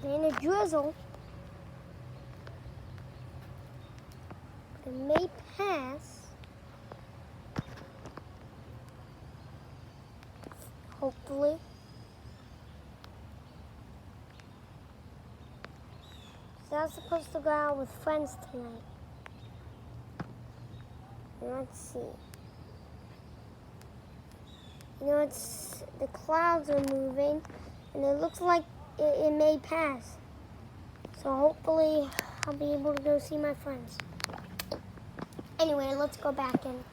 and a drizzle. It may pass. Hopefully. So I was supposed to go out with friends tonight. Let's see. The clouds are moving, and it looks like it may pass. So hopefully I'll be able to go see my friends. Anyway, let's go back in.